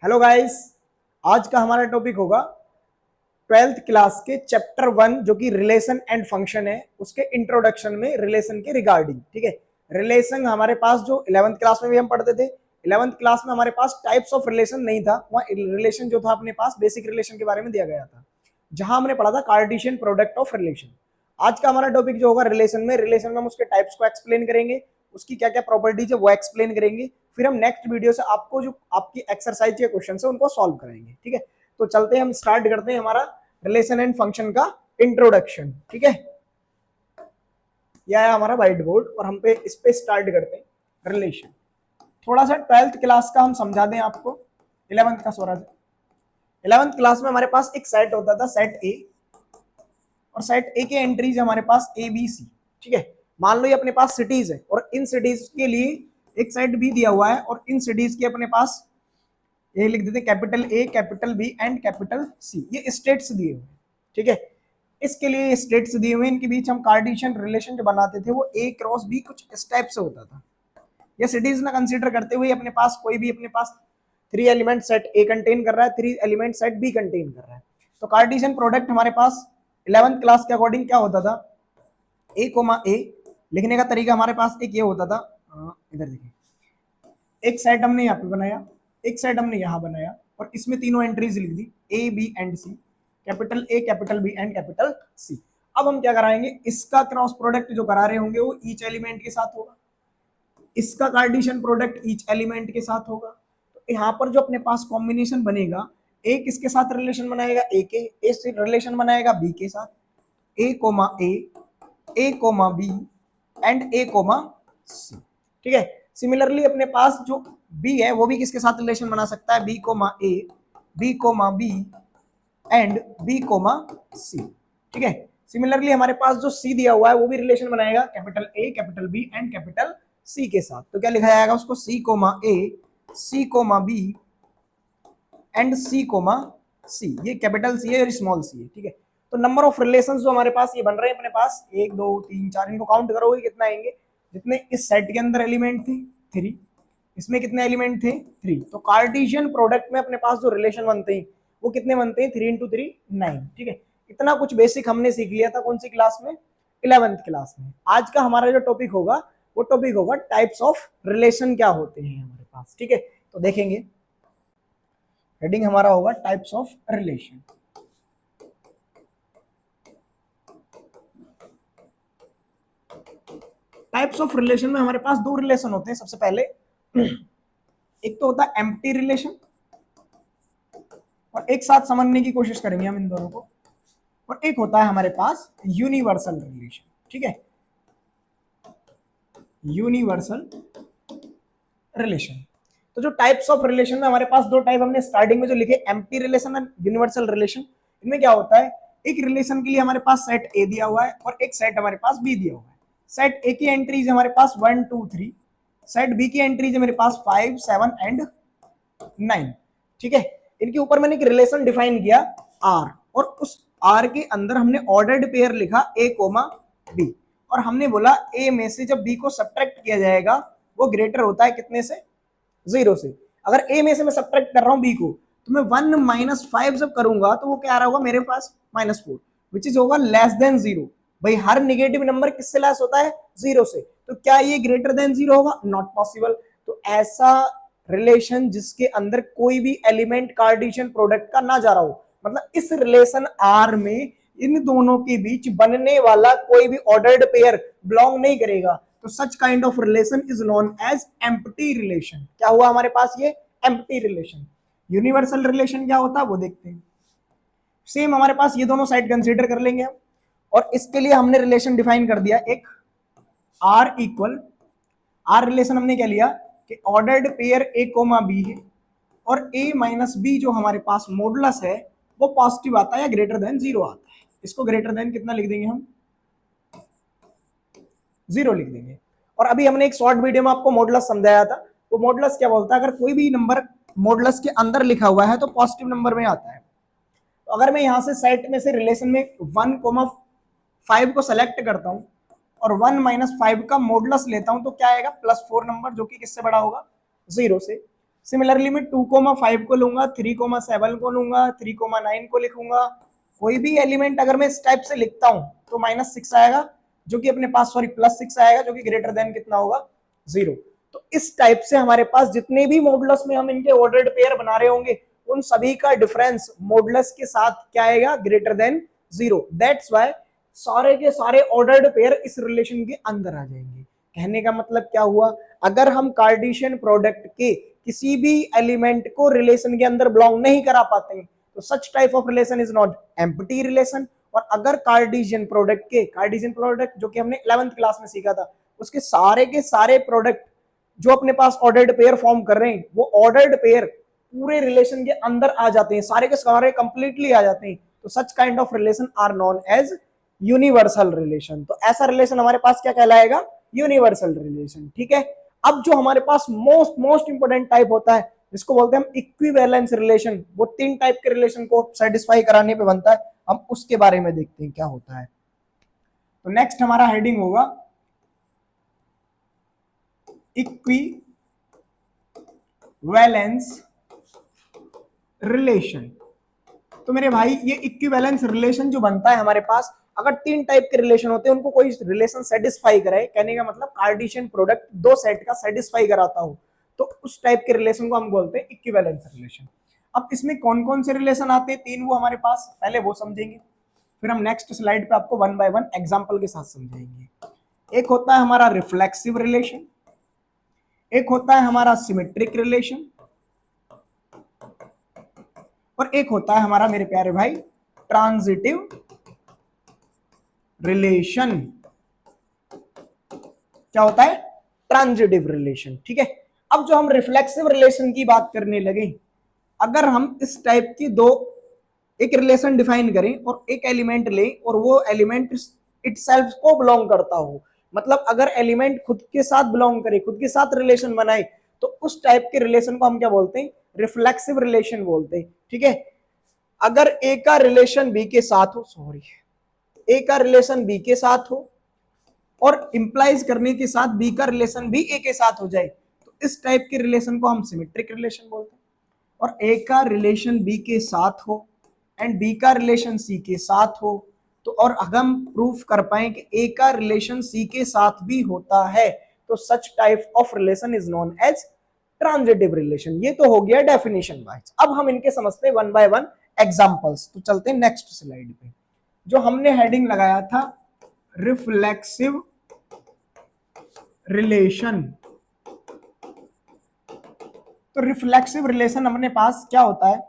Hello guys, आज का हमारा टॉपिक होगा ट्वेल्थ क्लास के चैप्टर 1 जो कि रिलेशन एंड फंक्शन है, उसके इंट्रोडक्शन में रिलेशन के रिगार्डिंग। ठीक है, रिलेशन हमारे पास जो 11th क्लास में भी हम पढ़ते थे, 11th क्लास में हमारे पास टाइप्स ऑफ रिलेशन नहीं था। वहाँ रिलेशन जो था अपने पास बेसिक रिलेशन के बारे में दिया गया था, जहां हमने पढ़ा था कार्टेशियन प्रोडक्ट ऑफ रिलेशन। आज का हमारा टॉपिक जो होगा रिलेशन में हम उसके टाइप्स को एक्सप्लेन करेंगे, उसकी क्या क्या प्रॉपर्टीज है वो एक्सप्लेन करेंगे। फिर हम नेक्स्ट वीडियो से आपको जो आपकी एक्सरसाइज के क्वेश्चन है उनको सॉल्व कराएंगे। ठीक है, तो चलते हैं, हम स्टार्ट करते हैं हमारा रिलेशन एंड फंक्शन का इंट्रोडक्शन। ठीक है, यह है हमारा व्हाइट बोर्ड और हम पे इस पे स्टार्ट करते हैं रिलेशन। थोड़ा सा ट्वेल्थ क्लास का हम समझा दें आपको, 11th का सोरा 11th क्लास में हमारे पास एक सेट होता था, सेट ए, और सेट ए के एंट्रीज हमारे पास ए बी सी। ठीक है, मान लो ये अपने पास सिटीज है और इन सिटीज के लिए एक सेट बी दिया हुआ है और इन सिटीज के अपने पास ये लिख देते capital A, capital B and capital C, ये स्टेट्स दिए हुए। ठीक है, इसके लिए स्टेट्स दिए हुए, इनके बीच हम कार्टेशियन रिलेशन जो बनाते थे वो ए क्रॉस बी कुछ इस टाइप से होता था। ये सिटीज ना कंसीडर करते हुए अपने पास कोई भी अपने पास 3 एलिमेंट सेट ए कंटेन कर रहा है, 3 एलिमेंट सेट बी कंटेन कर रहा है। तो कार्टेशियन प्रोडक्ट हमारे पास 11th क्लास के अकॉर्डिंग क्या होता था, ए कोमा ए लिखने का तरीका हमारे पास एक ये होता था, इधर देखिए, एक सेट हमने यहाँ पे बनाया, एक सेट हमने यहाँ बनाया और इसमें तीनों एंट्रीज लिख दी, A B and C, capital A capital B and capital C. अब हम क्या कराएंगे, इसका क्रॉस प्रोडक्ट जो करा रहे होंगे वो ईच एलिमेंट के साथ होगा, इसका कार्टेशियन प्रोडक्ट ईच एलिमेंट के साथ होगा। तो यहाँ पर जो अपने पास कॉम्बिनेशन बनेगा, ए किसके साथ रिलेशन बनाएगा, ए के, ए से रिलेशन बनाएगा बी के साथ, A comma A comma B and A comma C. ठीक है, सिमिलरली अपने पास जो बी है वो भी किसके साथ रिलेशन बना सकता है, B comma A, B comma B and B comma C. ठीक है, सिमिलरली हमारे पास जो सी दिया हुआ है वो भी रिलेशन बनाएगा capital A, capital B and capital C के साथ। तो क्या लिखा जाएगा उसको, C comma A, C comma B and C comma C, ये कैपिटल सी है और स्मॉल सी है। ठीक है, तो नंबर ऑफ रिलेशंस जो हमारे पास ये बन रहे हैं अपने पास 1 2 3 4, इनको काउंट करोगे कितना आएंगे, जितने इस सेट के अंदर एलिमेंट थे 3, इसमें कितने एलिमेंट थे 3। तो कार्टेशियन प्रोडक्ट में अपने पास जो रिलेशन बनते हैं वो कितने बनते हैं, 3 इंटू 3 9। ठीक है, इतना कुछ बेसिक हमने सीख लिया था कौन सी क्लास में, 11th क्लास में। आज का हमारा जो टॉपिक होगा वो टॉपिक होगा टाइप्स ऑफ रिलेशन क्या होते हैं हमारे पास। ठीक है, तो देखेंगे, हेडिंग हमारा होगा types of relation. Types of relation में हमारे पास दो रिलेशन होते हैं। सबसे पहले एक तो होता है एम्प्टी रिलेशन, और एक साथ समझने की कोशिश करेंगे हम इन दोनों को, और एक होता है हमारे पास यूनिवर्सल रिलेशन। ठीक है, यूनिवर्सल रिलेशन। तो जो टाइप्स ऑफ रिलेशन में हमारे पास दो टाइप हमने स्टार्टिंग में जो लिखे, एम्प्टी रिलेशन और यूनिवर्सल रिलेशन। इनमें क्या होता है, एक रिलेशन के लिए हमारे पास सेट ए दिया हुआ है और एक सेट हमारे पास बी दिया हुआ है। सेट ए की एंट्रीज है हमारे पास 1 2 3, सेट बी की एंट्रीज है मेरे पास 5 7 एंड 9। ठीक है, इनके ऊपर मैंने एक रिलेशन डिफाइन किया आर, और उस आर के अंदर हमने ऑर्डर्ड पेयर लिखा ए कोमा बी, और हमने बोला ए में से जब बी को सब्ट्रैक्ट किया जाएगा वो ग्रेटर होता है कितने से, 0 से। अगर ए में से मैं सब्ट्रैक्ट कर रहा हूं बी को, तो मैं 1 - 5 जब करूंगा तो वो क्या आ रहा होगा मेरे पास -4, विच इज होगा लेस देन 0। भाई हर निगेटिव नंबर किससे लेस होता है, 0 से। तो क्या ये ग्रेटर देन 0 होगा, नॉट पॉसिबल। तो ऐसा रिलेशन जिसके अंदर कोई भी एलिमेंट कार्टेशियन प्रोडक्ट का ना जा रहा हो, मतलब इस रिलेशन आर में इन दोनों के बीच बनने वाला कोई भी ऑर्डर्ड पेयर बिलोंग नहीं करेगा, तो such kind of relation is known as empty relation. क्या हुआ हमारे पास, ये एम्प्टी रिलेशन। यूनिवर्सल रिलेशन क्या होता है वो देखते हैं। सेम हमारे पास ये दोनों साइड कंसीडर कर लेंगे हम, और इसके लिए हमने रिलेशन डिफाइन कर दिया एक आर इक्वल, आर रिलेशन हमने क्या लिया कि ordered pair A comma B है और ए माइनस बी जो हमारे पास मॉडुलस है वो पॉजिटिव आता है या ग्रेटर देन 0 आता है। इसको ग्रेटर देन कितना लिख देंगे हम, 0 लिख देंगे। और अभी हमने एक शॉर्ट वीडियो में आपको मॉडुलस समझाया था, वो मॉडुलस क्या बोलता है, अगर कोई भी नंबर मॉडुलस के अंदर लिखा हुआ है तो पॉजिटिव नंबर में आता है। तो अगर मैं यहां से सेट में से रिलेशन में 1,5 को सेलेक्ट करता हूं और 1 - 5 का मॉडुलस लेता हूं तो क्या आएगा, +4 नंबर, जो कि किससे बड़ा होगा, 0 से। सिमिलरली मैं 2,5 को लूंगा, 3,7 को लूंगा, 3,9 को लिखूंगा। कोई भी एलिमेंट अगर मैं इस टाइप से लिखता हूं तो -6 आएगा, जो कि अपने पास सॉरी +6 आएगा, जो कि ग्रेटर देन कितना होगा 0। तो इस टाइप से हमारे पास जितने भी मॉडुलस में हम इनके ऑर्डर्ड पेयर बना रहे होंगे उन सभी का डिफरेंस मॉडुलस के साथ क्या आएगा, ग्रेटर देन 0। दैट्स व्हाई सारे के सारे ऑर्डर्ड पेयर इस रिलेशन के अंदर आ जाएंगे। कहने का मतलब क्या हुआ, अगर हम कार्टेशियन प्रोडक्ट के किसी भी एलिमेंट को रिलेशन के अंदर बिलोंग नहीं करा पाते हैं तो such type of relation is not empty relation. और अगर कार्टेशियन प्रोडक्ट जो कि हमने 11th क्लास में सीखा था, उसके सारे के सारे प्रोडक्ट जो अपने पास ऑर्डर्ड पेयर फॉर्म कर रहे हैं वो ऑर्डर्ड पेयर पूरे रिलेशन के अंदर आ जाते हैं, सारे के सारे कंप्लीटली आ जाते हैं, तो such kind of relation are known as universal relation. तो ऐसा रिलेशन हमारे पास क्या कहलाएगा, यूनिवर्सल रिलेशन। ठीक है, अब जो हमारे पास मोस्ट इंपोर्टेंट टाइप होता है जिसको बोलते हैं हम इक्विवेलेंस रिलेशन, वो 3 टाइप के रिलेशन को सेटिस्फाई कराने पे बनता है, हम उसके बारे में देखते हैं क्या होता है। तो नेक्स्ट हमारा हेडिंग होगा इक्विवेलेंस रिलेशन। तो मेरे भाई ये इक्विवेलेंस रिलेशन जो बनता है हमारे पास, अगर 3 टाइप के रिलेशन होते हैं उनको कोई रिलेशन सेटिस्फाई करे, कहने का मतलब कार्टेशियन प्रोडक्ट 2 सेट का सेटिस्फाई कराता हो, तो उस टाइप के रिलेशन को हम बोलते हैं इक्विवेलेंस रिलेशन। अब इसमें कौन कौन से रिलेशन आते हैं, 3 वो हमारे पास, पहले वो समझेंगे, फिर हम नेक्स्ट स्लाइड पे आपको 1 बाय 1 एग्जांपल के साथ समझाएंगे। एक होता है हमारा रिफ्लेक्सिव रिलेशन, एक होता है हमारा सिमेट्रिक रिलेशन, और एक होता है हमारा मेरे प्यारे भाई ट्रांजिटिव रिलेशन। क्या होता है, ट्रांजिटिव रिलेशन। ठीक है, अब जो हम रिफ्लेक्सिव रिलेशन की बात करने लगे, अगर हम इस टाइप की एक रिलेशन डिफाइन करें और एक एलिमेंट ले और वो एलिमेंट इटसेल्फ को बिलोंग करता हो, मतलब अगर एलिमेंट खुद के साथ बिलोंग करे, खुद के साथ रिलेशन बनाए, तो उस टाइप के रिलेशन को हम क्या बोलते हैं, रिफ्लेक्सिव रिलेशन बोलते हैं। ठीक है, अगर ए का रिलेशन बी के साथ हो, ए का रिलेशन बी के साथ हो और इंप्लाइज करने के साथ बी का रिलेशन भी ए के साथ हो जाए, तो इस टाइप के रिलेशन को हम सिमेट्रिक रिलेशन बोलते हैं। और ए का रिलेशन बी के साथ हो एंड बी का रिलेशन सी के साथ हो, तो और अगर हम प्रूफ कर पाए कि ए का रिलेशन सी के साथ भी होता है, तो such type of relation is known as transitive relation. ये तो हो गया डेफिनेशन वाइज। अब हम इनके समझते हैं 1 बाय 1 एग्जांपल्स। तो चलते हैं नेक्स्ट स्लाइड पे, जो हमने हेडिंग लगाया था रिफ्लेक्सिव रिलेशन। तो रिफ्लेक्सिव रिलेशन अपने पास क्या होता है,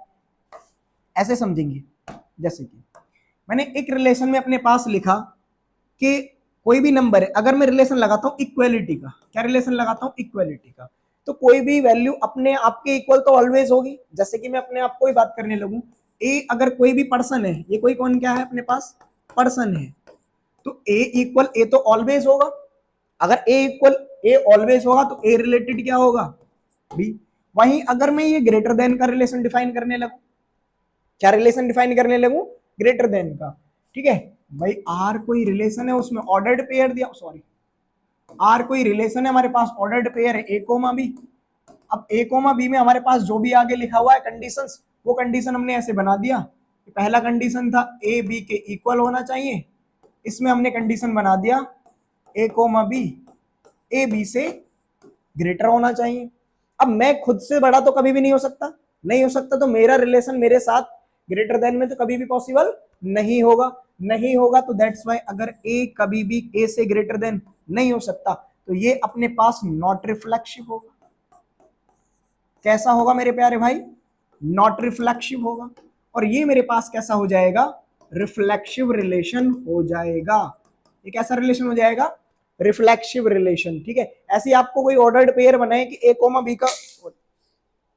ऐसे समझेंगे, जैसे कि मैंने एक रिलेशन में अपने पास लिखा कि कोई भी नंबर है, अगर मैं रिलेशन लगाता हूं इक्वलिटी का, क्या रिलेशन लगाता हूं, इक्वलिटी का, तो कोई भी वैल्यू अपने आप के इक्वल तो ऑलवेज होगी। जैसे कि मैं अपने आप को ही बात करने लगूं, ए अगर कोई भी पर्सन है, ये कोई कौन क्या है अपने पास, पर्सन है, तो ए इक्वल ए तो ऑलवेज होगा। अगर ए इक्वल ए ऑलवेज होगा तो ए रिलेटेड क्या होगा, बी। वहीं अगर मैं ये ग्रेटर देन का रिलेशन डिफाइन करने लगूं, क्या रिलेशन डिफाइन करने लगूं, ग्रेटर देन का, ठीक है भाई, आर कोई रिलेशन है, उसमें ऑर्डर्ड पेयर दिया, सॉरी आर कोई रिलेशन है हमारे पास, ऑर्डर्ड पेयर है ए कोमा बी। अब ए कोमा बी में हमारे पास जो भी आगे लिखा हुआ है कंडीशंस, वो कंडीशन हमने ऐसे बना दिया। पहला कंडीशन था ए बी के इक्वल होना चाहिए, इसमें हमने कंडीशन बना दिया ए कोमा बी ए बी से ग्रेटर होना चाहिए। अब मैं खुद से बड़ा तो कभी भी नहीं हो सकता, नहीं हो सकता, तो मेरा रिलेशन मेरे साथ ग्रेटर देन में तो कभी भी पॉसिबल नहीं होगा, नहीं होगा। तो दैट्स वाई अगर ए कभी भी ए से ग्रेटर देन नहीं हो सकता, तो ये अपने पास नॉट रिफ्लेक्सिव होगा। कैसा होगा मेरे प्यारे भाई, नॉट रिफ्लेक्सिव होगा। और ये मेरे पास कैसा हो जाएगा, रिफ्लेक्सिव रिलेशन हो जाएगा। ये कैसा रिलेशन हो जाएगा, रिफ्लेक्सिव रिलेशन। ठीक है, ऐसे आपको कोई ऑर्डर्ड पेयर बनाए कि ए कोमा बी का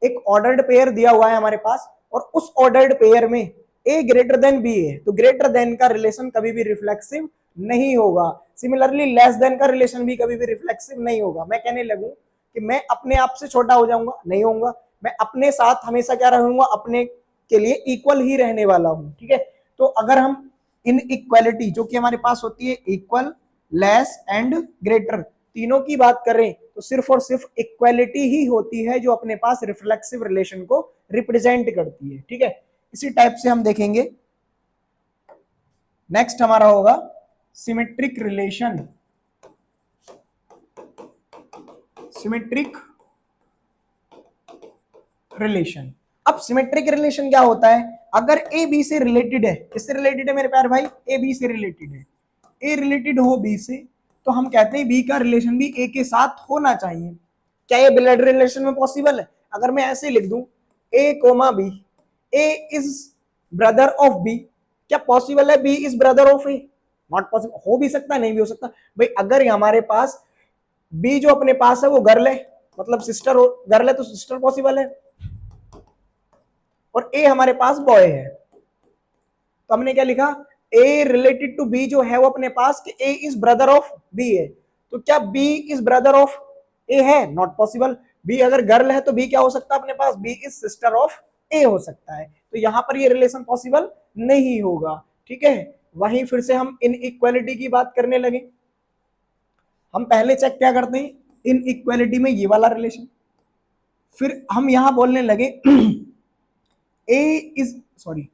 एक ऑर्डर्ड पेयर दिया हुआ है हमारे पास, और उस ऑर्डर्ड पेयर में ए ग्रेटर देन बी है, तो ग्रेटर देन का रिलेशन कभी भी रिफ्लेक्सिव नहीं होगा। सिमिलरली लेस देन का रिलेशन भी कभी भी रिफ्लेक्सिव नहीं होगा। मैं कहने लगूं कि मैं अपने आप से छोटा हो जाऊंगा, नहीं होऊंगा, मैं अपने साथ हमेशा क्या रहूंगा, अपने के लिए इक्वल ही रहने वाला हूं। ठीक है, तो अगर हम इन इक्वालिटी जो कि हमारे पास होती है इक्वल, लेस एंड ग्रेटर, तीनों की बात करें तो सिर्फ और सिर्फ इक्वालिटी ही होती है जो अपने पास रिफ्लेक्सिव रिलेशन को रिप्रेजेंट करती है, ठीक है। इसी टाइप से हम देखेंगे, नेक्स्ट हमारा होगा सिमेट्रिक रिलेशन। सिमेट्रिक रिलेशन, अब सिमेट्रिक रिलेशन क्या होता है? अगर ए बी से रिलेटेड है, किससे रिलेटेड है मेरे प्यारे भाई? ए बी से रिलेटेड है। ए रिलेटेड हो बी से, तो हम कहते हैं बी का रिलेशन भी ए के साथ होना चाहिए। क्या ये ब्लड रिलेशन में पॉसिबल है? अगर मैं ऐसे लिख दूं A comma B, A is brother of B, क्या पॉसिबल है B is brother of A? Not possible. हो भी सकता है, नहीं भी हो सकता भाई। अगर हमारे पास बी जो अपने पास है वो गर्ल है, मतलब सिस्टर गर्ल है, तो सिस्टर पॉसिबल है, और ए हमारे पास बॉय है, तो हमने क्या लिखा? ए रिलेटेड टू बी जो है वो अपने पास कि ए इज ब्रदर ऑफ बी है, तो क्या बी इज ब्रदर ऑफ ए है? Not possible. बी अगर गर्ल है तो बी क्या हो सकता है अपने पास? बी इज सिस्टर ऑफ ए हो सकता है, तो यहां पर ये रिलेशन पॉसिबल नहीं होगा, ठीक है। वहीं फिर से हम इन इक्वालिटी की बात करने लगे। हम पहले चेक क्या करते हैं? इन इक्वालिटी में ये वाला रिलेशन, फिर हम यहां बोलने लगे A is sorry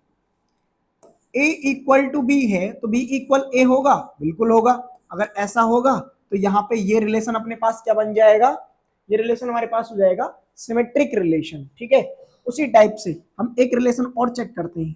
A equal to B है तो बी इक्वल ए होगा, बिल्कुल होगा। अगर ऐसा होगा तो यहाँ पे ये रिलेशन अपने पास क्या बन जाएगा? ये रिलेशन हमारे पास हो जाएगा सिमेट्रिक रिलेशन, ठीक है। उसी टाइप से हम एक रिलेशन और चेक करते हैं।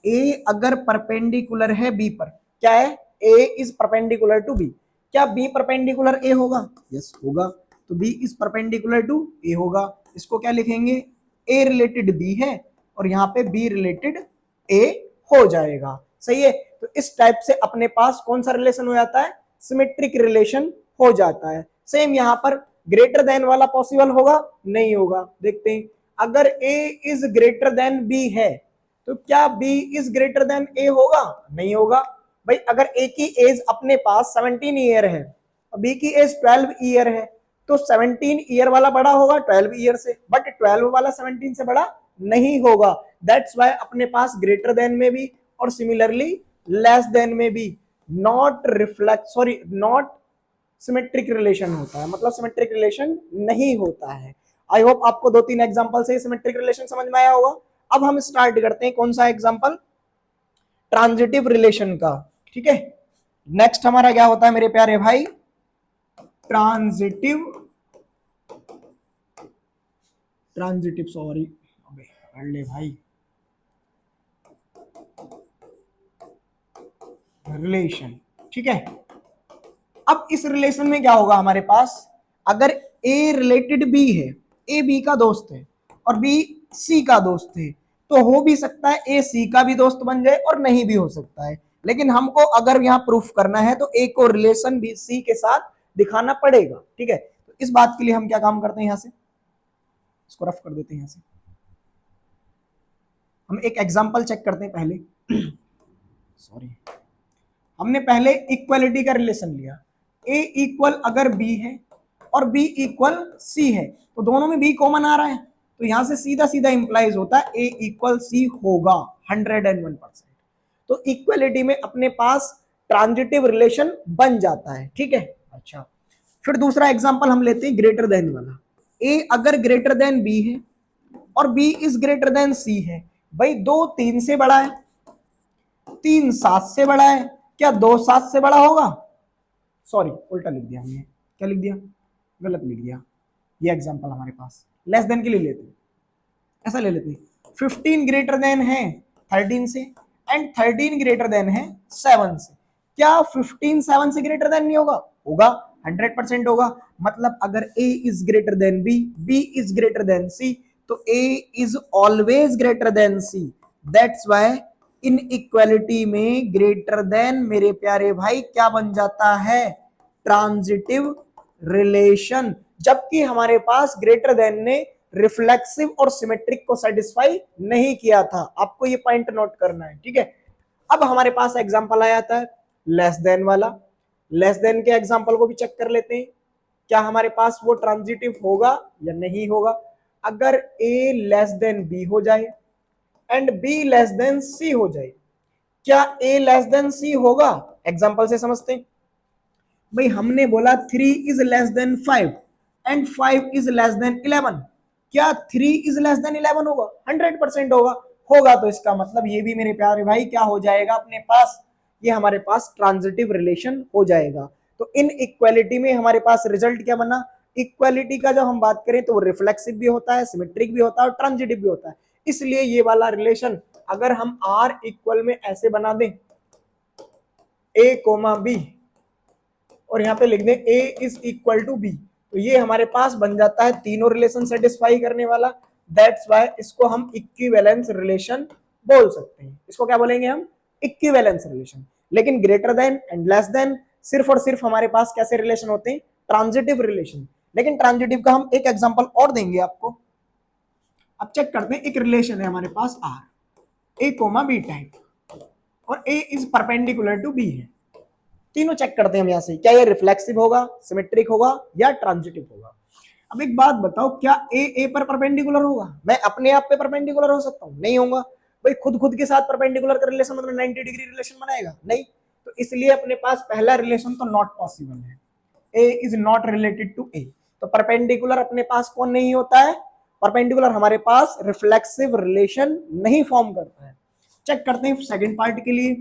ए अगर परपेंडिकुलर है बी पर, क्या है? A is perpendicular to B, क्या बी परपेंडिकुलर ए होगा? यस होगा, तो बी इज परपेंडिकुलर टू ए होगा। इसको क्या लिखेंगे? ए रिलेटेड बी है और यहाँ पे बी रिलेटेड ए हो जाएगा, सही है। तो इस टाइप से अपने पास कौन सा रिलेशन हो जाता है? सिमेट्रिक रिलेशन हो जाता है। सेम यहां पर ग्रेटर देन वाला पॉसिबल होगा? नहीं होगा। देखते हैं, अगर a is greater than b है तो क्या b is greater than a होगा? नहीं होगा भाई। अगर a की एज अपने पास 17 ईयर है और b की एज 12 ईयर है, तो 17 ईयर वाला बड़ा होगा 12 ईयर से, बट 12 वाला 17 से बड़ा नहीं होगा। दैट्स वाई अपने पास ग्रेटर देन में भी और सिमिलरली लेस देन में भी not reflect sorry not symmetric relation होता है, मतलब सिमेट्रिक रिलेशन नहीं होता है। आई होप आपको 2-3 एग्जांपल से सिमेट्रिक रिलेशन समझ में आया होगा। अब हम स्टार्ट करते हैं कौन सा एग्जांपल? ट्रांजिटिव रिलेशन का, ठीक है। नेक्स्ट हमारा क्या होता है मेरे प्यारे भाई? ट्रांजिटिव सॉरी अरे भाई रिलेशन, ठीक है। अब इस रिलेशन में क्या होगा हमारे पास? अगर ए रिलेटेड बी है, ए बी का दोस्त है और बी सी का दोस्त है, तो हो भी सकता है ए सी का भी दोस्त बन जाए और नहीं भी हो सकता है। लेकिन हमको अगर यहाँ प्रूफ करना है तो ए को रिलेशन बी सी के साथ दिखाना पड़ेगा, ठीक है। तो इस बात के लिए हम क्या काम करते हैं, यहां से इसको रफ कर देते हैं। यहां से हम एक एग्जाम्पल चेक करते हैं पहले सॉरी हमने पहले इक्वलिटी का रिलेशन लिया। ए इक्वल अगर बी है और बी इक्वल सी है, तो दोनों में बी कॉमन आ रहा है, तो यहां से सीधा सीधा इंप्लाइज होता है ए इक्वल सी होगा 101%। तो इक्वलिटी में अपने पास ट्रांजिटिव रिलेशन बन जाता है, ठीक है। अच्छा, फिर दूसरा एग्जांपल हम लेते हैं ग्रेटर देन वाला। ए अगर ग्रेटर देन बी है और बी इज ग्रेटर देन सी है, भाई 2 3 से बड़ा है, 3 7 से बड़ा है, क्या 2 7 से बड़ा होगा? सॉरी उल्टा लिख दिया हमने, क्या लिख दिया? गलत लिख दिया। ये एग्जांपल हमारे पास लेस देन के लिए लेते हैं, ऐसा ले लेते हैं। 15 ग्रेटर देन है 13 से एंड 13 ग्रेटर देन है 7 से, क्या 15 7 से ग्रेटर देन नहीं होगा? होगा, 100% होगा। मतलब अगर a is greater than b, b is greater than c, तो a is always greater than c। That's why in equality में ग्रेटर देन मेरे प्यारे भाई क्या बन जाता है? Transitive relation. जबकि हमारे पास ग्रेटर देन ने रिफ्लेक्सिव और सिमेट्रिक को सेटिस्फाई नहीं किया था। आपको ये पॉइंट नोट करना है, ठीक है। अब हमारे पास एग्जांपल आ जाता है लेस देन वाला। लेस देन के एग्जांपल को भी चेक कर लेते हैं, क्या हमारे पास वो ट्रांजिटिव होगा या नहीं होगा। अगर a लेस देन b हो जाए and b less than c हो जाए, क्या a लेस देन c होगा? एग्जांपल से समझते हैं। भाई हमने बोला 3 is less than 5 and 5 is less than 11, क्या 3 इज लेस देन 11 होगा? 100% होगा। होगा तो इसका मतलब ये भी मेरे प्यारे भाई क्या हो जाएगा अपने पास, ये हमारे पास ट्रांजिटिव रिलेशन हो जाएगा। तो इन इक्वालिटी में हमारे पास रिजल्ट क्या बना? इक्वालिटी का जब हम बात करें तो वो रिफ्लेक्सिव भी होता है, सिमेट्रिक भी होता है और ट्रांजिटिव भी होता है। इसलिए ये वाला रिलेशन अगर हम आर इक्वल में ऐसे बना दें ए कोमा बी और यहाँ पे लिख दें ए इज इक्वल टू बी, तो ये हमारे पास बन जाता है तीनों रिलेशन सेटिस्फाई करने वाला। दैट्स वाई इसको हम इक्विवेलेंस रिलेशन बोल सकते हैं। इसको क्या बोलेंगे हम? Equivalence relation. लेकिन greater than and less than सिर्फ और सिर्फ हमारे पास कैसे रिलेशन होते हैं? Transitive relation. लेकिन ट्रांजिटिव का हम एक एग्जांपल और देंगे आपको। अब चेक करते हैं, एक रिलेशन है हमारे पास R A comma B type और A is perpendicular to B है। तीनों चेक करते हैं हम यहां से, क्या ये रिफ्लेक्सिव होगा, सिमेट्रिक होगा या ट्रांजिटिव होगा। अब एक बात बताओ, क्या ए पर परपेंडिकुलर होगा? मैं अपने आप पे परपेंडिकुलर हो सकता हूं? नहीं होगा। भाई खुद के साथ परपेंडिकुलर का रिलेशन मतलब 90 डिग्री रिलेशन बनाएगा? नहीं। तो इसलिए अपने पास पहला रिलेशन तो नॉट पॉसिबल है, A is not related to ए। तो परपेंडिकुलर अपने पास कौन नहीं होता है? परपेंडिकुलर हमारे पास रिफ्लेक्सिव रिलेशन नहीं फॉर्म करता है। चेक करते हैं सेकंड पार्ट के लिए।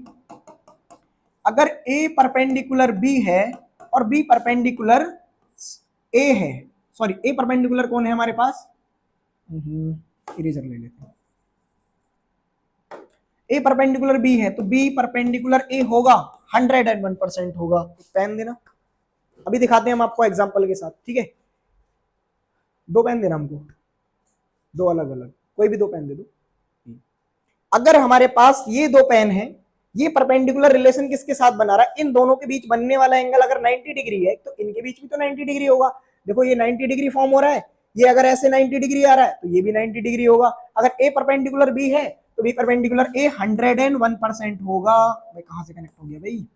अगर ए परपेंडिकुलर बी है और बी परपेंडिकुलर ए है, सॉरी ए परपेंडिकुलर कौन है हमारे पास? इरेजर ले लेते हैं। ए परपेंडिकुलर बी है तो बी परपेंडिकुलर ए होगा, 101% होगा। पेन देना, अभी दिखाते हैं हम आपको एग्जांपल के साथ, ठीक है? दो पेन देना हमको, दो अलग अलग, कोई भी दो पेन दे दो। अगर हमारे पास ये दो पेन है, ये परपेंडिकुलर रिलेशन किसके साथ बना रहा है? इन दोनों के बीच बनने वाला एंगल अगर 90 डिग्री है तो इनके बीच भी तो 90 डिग्री होगा। देखो ये 90 डिग्री फॉर्म हो रहा है, ये अगर ऐसे 90 डिग्री आ रहा है तो ये भी 90 डिग्री होगा। अगर ए परपेंडिकुलर बी है तो बी परपेंडिकुलर ए 101% होगा। भाई कहां से कनेक्ट हो गया भाई?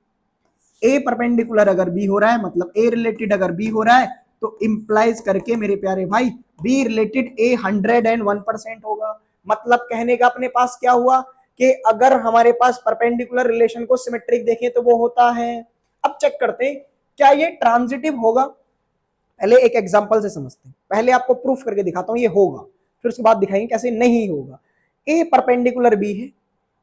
ए परपेंडिकुलर अगर बी हो रहा है मतलब ए रिलेटेड अगर बी हो रहा है तो इंप्लाइज करके मेरे प्यारे भाई बी रिलेटेड ए 101% होगा। मतलब कहने का अपने पास क्या हुआ कि अगर हमारे पास परपेंडिकुलर रिलेशन को सिमेट्रिक देखें तो वो होता है। अब चेक करते हैं क्या ये ट्रांजिटिव होगा। पहले एक एग्जांपल से समझते हैं, पहले आपको प्रूफ करके दिखाता हूं ये होगा, फिर उसके बाद दिखाएंगे कैसे नहीं होगा। ए परपेंडिकुलर बी है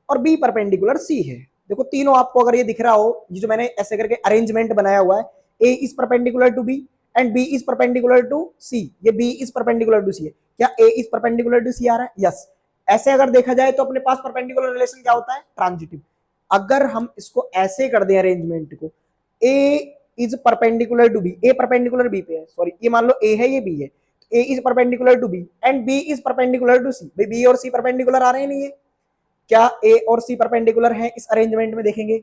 और बी परपेंडिकुलर सी है। देखो तीनों आपको अगर ये दिख रहा हो, ये जो मैंने ऐसे करके अरेंजमेंट बनाया हुआ है, A is perpendicular to B and B is perpendicular to C, ये B is perpendicular to C है। क्या A is perpendicular to C आ रहा है? यस। ऐसे अगर देखा जाए तो अपने पास परपेंडिकुलर रिलेशन क्या होता है? ट्रांजिटिव। अगर हम इसको ऐसे कर दें अरेंजमेंट को, A is perpendicular to B, A perpendicular B पे है, सॉरी ये मान लो ए है ये बी है, A is perpendicular to B and B is perpendicular to C. भाई बी और सी परपेंडिकुलर आ रहे हैं नहीं है? क्या ए और सी परपेंडिकुलर है? इस अरेंजमेंट में देखेंगे।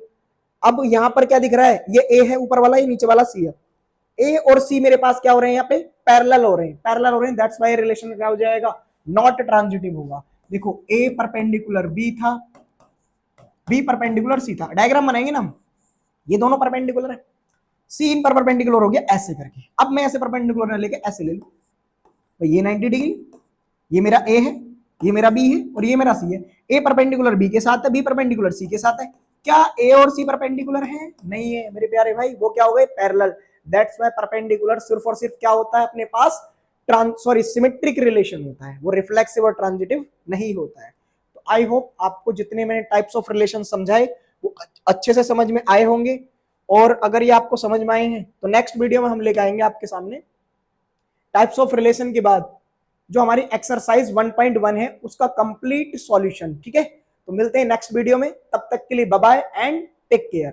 अब यहां पर क्या दिख रहा है? ये ए है ऊपर वाला, ये नीचे वाला सी है। ए और सी मेरे पास क्या हो रहे हैं? यहाँ पे पैरेलल हो रहे हैं, पैरेलल हो रहे हैं। दैट्स व्हाई रिलेशन क्या हो जाएगा? नॉट ट्रांजिटिव होगा। देखो ए परपेंडिकुलर बी था, बी परपेंडिकुलर सी था, डायग्राम बनाएंगे ना हम, ये दोनों परपेंडिकुलर है, सी इन पर परपेंडिकुलर हो गया ऐसे करके। अब मैं ऐसे परपेंडिकुलर लेके ऐसे ले लूं, तो ये 90 डिग्री, ये मेरा ए है, ये मेरा बी है और ये मेरा सी है। ए परपेंडिकुलर बी के साथ है, बी परपेंडिकुलर सी के साथ है। क्या ए और सी परपेंडिकुलर है? नहीं है मेरे प्यारे भाई, वो क्या हो गए? पैरेलल। दैट्स व्हाई परपेंडिकुलर सिर्फ और सिर्फ क्या होता है अपने पास? सॉरी सिमेट्रिक रिलेशन होता है, वो रिफ्लेक्सिव और ट्रांजिटिव नहीं होता है। तो आई होप आपको जितने मैंने टाइप्स ऑफ रिलेशन समझाए वो अच्छे से समझ में आए होंगे। और अगर ये आपको समझ में आए हैं तो नेक्स्ट वीडियो में हम लेके आएंगे आपके सामने टाइप्स ऑफ रिलेशन के बाद जो हमारी एक्सरसाइज 1.1 है उसका कंप्लीट सॉल्यूशन। ठीक है, तो मिलते हैं नेक्स्ट वीडियो में, तब तक के लिए bye bye and take care.